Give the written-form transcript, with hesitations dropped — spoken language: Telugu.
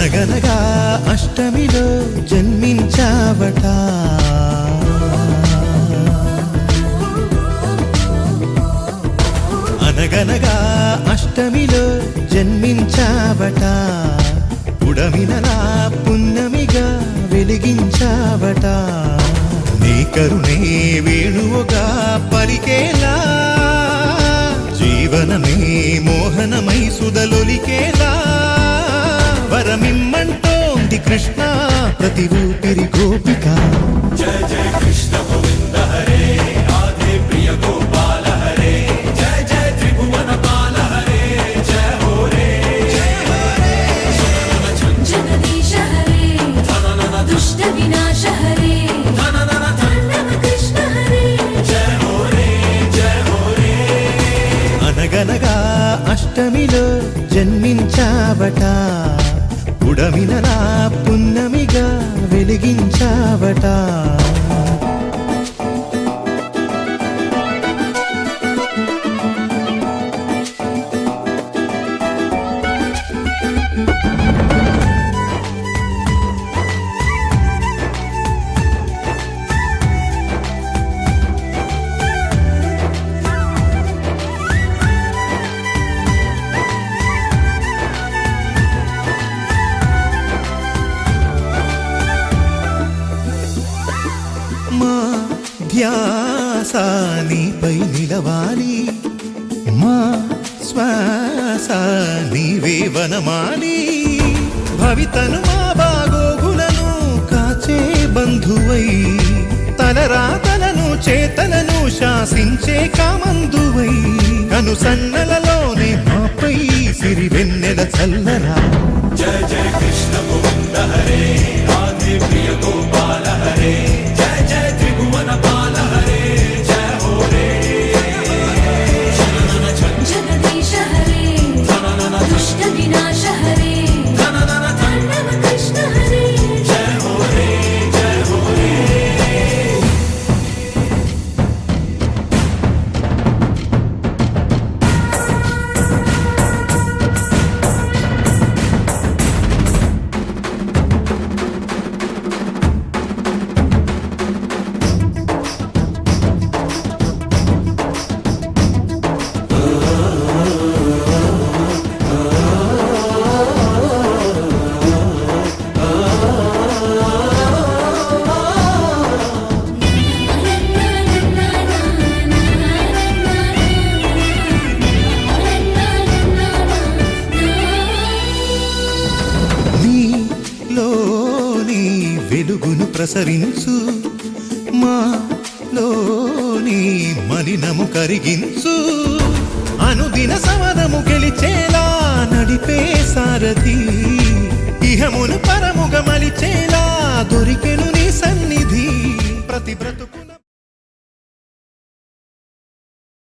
అనగనగా అష్టమిలో జన్మించావట, అనగనగా అష్టమిలో జన్మించావట, పుడమినలా పున్నమిగా వెలిగించావట, నీ కరుణే వేణువుగా పలికేలా, జీవనమే మోహనమై సుధలొలికేలా, వరమిమ్మంటోంది కృష్ణ ప్రతి ఊపిరి గోపిక. జయ జయ కృష్ణ గోవింద హరే, ఆదే ప్రియ గోపాల హరే, జయ జయ త్రిభువన పాల హరే, జయ హో రే జయ హో రే. జగదీశ హరే, దుష్ట వినాశ హరే, తాండవ కృష్ణ హరే, జయ హో రే జయ హో రే. అనగనగా అష్టమిలో జన్మించావట, పుడమినలా పున్నమిగా వెలిగించావట. మా ధ్యాస నీపై నిలవాలి, మా శ్వాస నీవే వనమాలి, భవితను మా బాగోగులను కాచే బంధువై, తలరాతలను చేతలను శాసించే కామందువై, కను సన్నలలోనే మాపై సిరి వెన్నెల చల్లరా. జయ జయ కృష్ణ గోవింద హరే, ఆదే ప్రియ గోపాల హరే, జయ జయ త్రిభువన పాల హరే, జయ హో రే. జగదీశ హరే, దుష్ట వినాశ హరే, తాండవ కృష్ణ హరే, జయ హో రే జయ హో రే. నీలోని వెలుగును ప్రసరించు, మాలోని మలినము కరిగించు, అనుదిన సమరము గెలిచేలా నడిపే సారథి, ఇహమును పరముగ మలిచేలా దొరికెను నీ సన్నిధి, ప్రతి బ్రతుకు